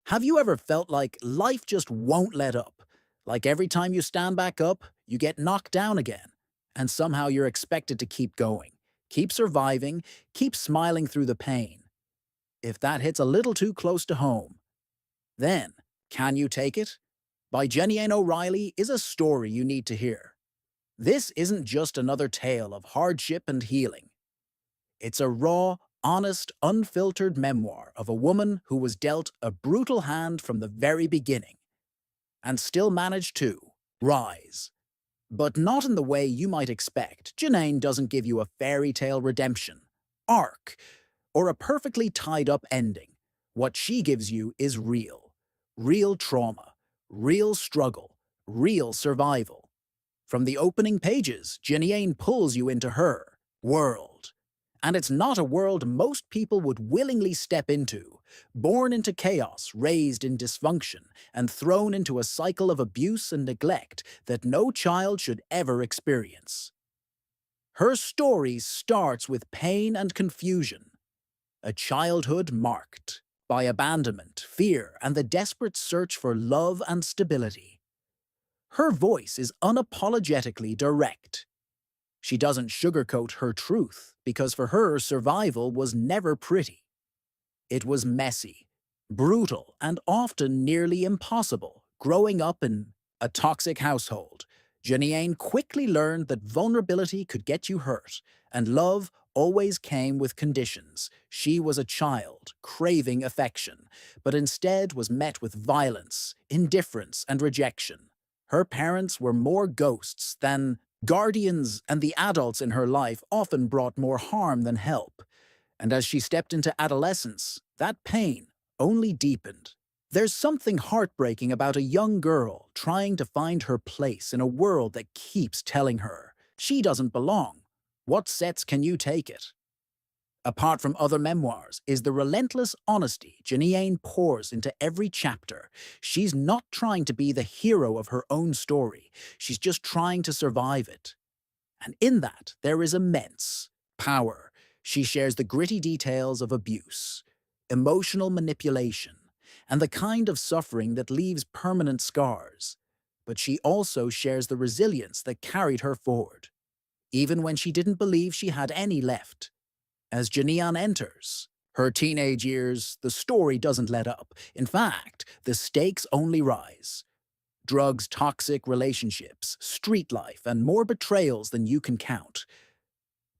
Have you ever felt like life just won't let up? Like every time you stand back up, you get knocked down again, and somehow you're expected to keep going, keep surviving, keep smiling through the pain. If that hits a little too close to home, then Can You Take It? By Jeneane O'Reilly is a story you need to hear. This isn't just another tale of hardship and healing. It's a raw, honest, unfiltered memoir of a woman who was dealt a brutal hand from the very beginning and still managed to rise. But not in the way you might expect. Jeneane doesn't give you a fairy tale redemption, arc, or a perfectly tied up ending. What she gives you is real. Real trauma, real struggle, real survival. From the opening pages, Jeneane pulls you into her world. And it's not a world most people would willingly step into. Born into chaos, raised in dysfunction, and thrown into a cycle of abuse and neglect that no child should ever experience. Her story starts with pain and confusion. A childhood marked by abandonment, fear, and the desperate search for love and stability. Her voice is unapologetically direct. She doesn't sugarcoat her truth because for her, survival was never pretty. It was messy, brutal, and often nearly impossible. Growing up in a toxic household, Jeneane quickly learned that vulnerability could get you hurt, and love always came with conditions. She was a child, craving affection, but instead was met with violence, indifference, and rejection. Her parents were more ghosts than guardians, and the adults in her life often brought more harm than help. And as she stepped into adolescence, that pain only deepened. There's something heartbreaking about a young girl trying to find her place in a world that keeps telling her she doesn't belong. What sets Can You Take It? Apart from other memoirs, is the relentless honesty Jeneane pours into every chapter. She's not trying to be the hero of her own story. She's just trying to survive it. And in that, there is immense power. She shares the gritty details of abuse, emotional manipulation, and the kind of suffering that leaves permanent scars. But she also shares the resilience that carried her forward, even when she didn't believe she had any left. As Jeneane enters her teenage years, the story doesn't let up. In fact, the stakes only rise. Drugs, toxic relationships, street life, and more betrayals than you can count.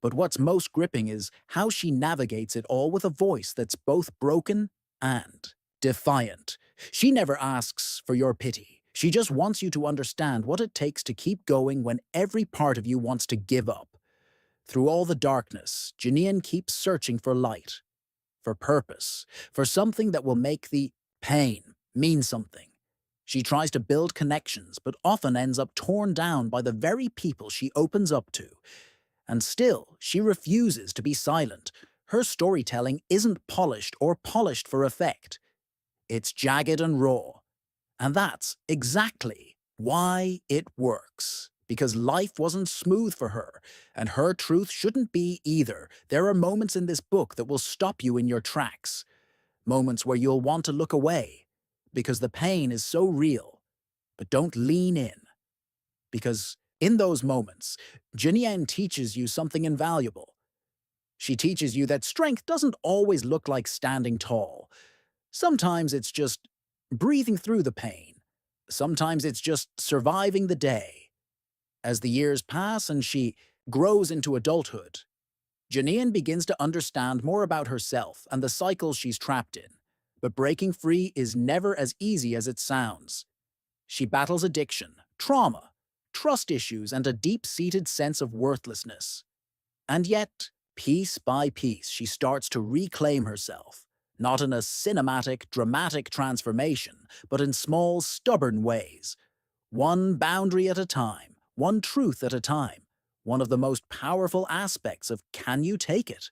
But what's most gripping is how she navigates it all with a voice that's both broken and defiant. She never asks for your pity. She just wants you to understand what it takes to keep going when every part of you wants to give up. Through all the darkness, Jeneane keeps searching for light, for purpose, for something that will make the pain mean something. She tries to build connections, but often ends up torn down by the very people she opens up to. And still, she refuses to be silent. Her storytelling isn't polished or polished for effect. It's jagged and raw. And that's exactly why it works. Because life wasn't smooth for her, and her truth shouldn't be either. There are moments in this book that will stop you in your tracks. Moments where you'll want to look away, because the pain is so real. But don't lean in, because in those moments, Jeneane teaches you something invaluable. She teaches you that strength doesn't always look like standing tall. Sometimes it's just breathing through the pain. Sometimes it's just surviving the day. As the years pass and she grows into adulthood, Jeneane begins to understand more about herself and the cycles she's trapped in. But breaking free is never as easy as it sounds. She battles addiction, trauma, trust issues, and a deep-seated sense of worthlessness. And yet, piece by piece, she starts to reclaim herself, not in a cinematic, dramatic transformation, but in small, stubborn ways. One boundary at a time, one truth at a time. One of the most powerful aspects of Can You Take It?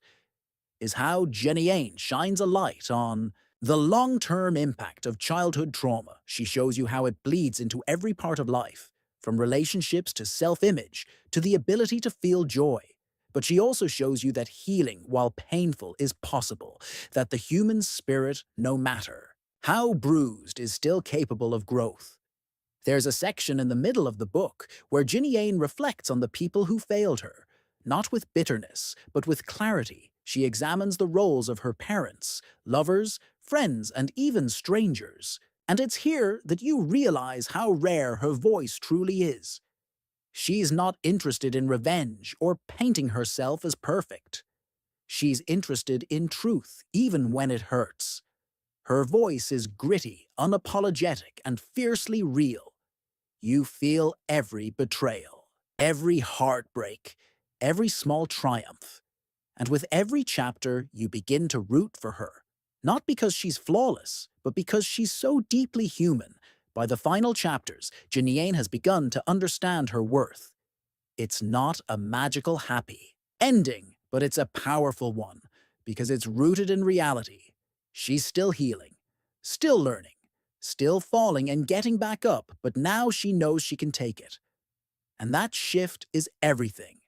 Is how Jeneane shines a light on the long-term impact of childhood trauma. She shows you how it bleeds into every part of life, from relationships to self-image to the ability to feel joy. But she also shows you that healing, while painful, is possible, that the human spirit, no matter How bruised is still capable of growth. There's a section in the middle of the book where Jeneane reflects on the people who failed her. Not with bitterness, but with clarity, she examines the roles of her parents, lovers, friends, and even strangers. And it's here that you realize how rare her voice truly is. She's not interested in revenge or painting herself as perfect. She's interested in truth, even when it hurts. Her voice is gritty, unapologetic, and fiercely real. You feel every betrayal, every heartbreak, every small triumph. And with every chapter, you begin to root for her. Not because she's flawless, but because she's so deeply human. By the final chapters, Jeneane has begun to understand her worth. It's not a magical happy ending, but it's a powerful one, because it's rooted in reality. She's still healing, still learning, still falling and getting back up, but now she knows she can take it. And that shift is everything.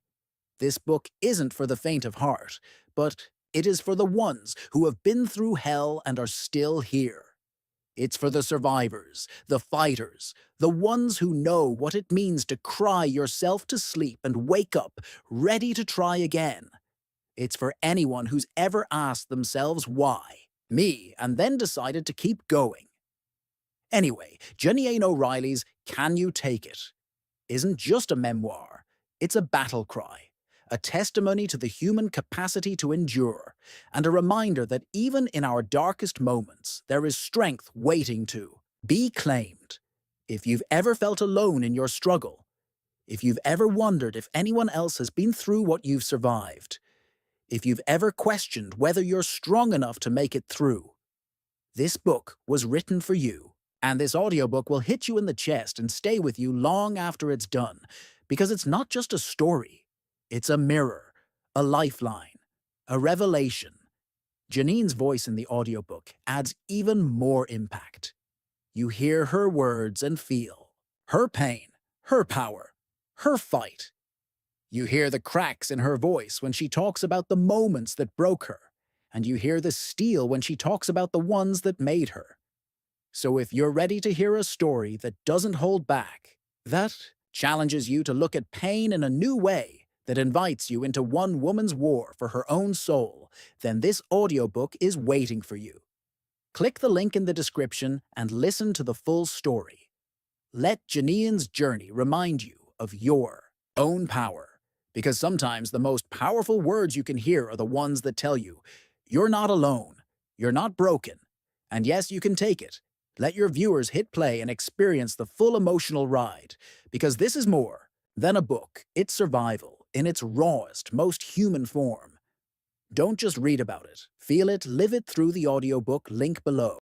This book isn't for the faint of heart, but it is for the ones who have been through hell and are still here. It's for the survivors, the fighters, the ones who know what it means to cry yourself to sleep and wake up, ready to try again. It's for anyone who's ever asked themselves why, me, and then decided to keep going. Anyway, Jeneane O'Reilly's Can You Take It isn't just a memoir, it's a battle cry, a testimony to the human capacity to endure, and a reminder that even in our darkest moments, there is strength waiting to be claimed. If you've ever felt alone in your struggle, if you've ever wondered if anyone else has been through what you've survived, if you've ever questioned whether you're strong enough to make it through, this book was written for you. And this audiobook will hit you in the chest and stay with you long after it's done, because it's not just a story. It's a mirror, a lifeline, a revelation. Jeneane's voice in the audiobook adds even more impact. You hear her words and feel her pain, her power, her fight. You hear the cracks in her voice when she talks about the moments that broke her, and you hear the steel when she talks about the ones that made her. So if you're ready to hear a story that doesn't hold back, that challenges you to look at pain in a new way, that invites you into one woman's war for her own soul, then this audiobook is waiting for you. Click the link in the description and listen to the full story. Let Jeneane's journey remind you of your own power, because sometimes the most powerful words you can hear are the ones that tell you, you're not alone, you're not broken, and yes, you can take it. Let your viewers hit play and experience the full emotional ride, because this is more than a book. It's survival in its rawest, most human form. Don't just read about it. Feel it, live it through the audiobook link below.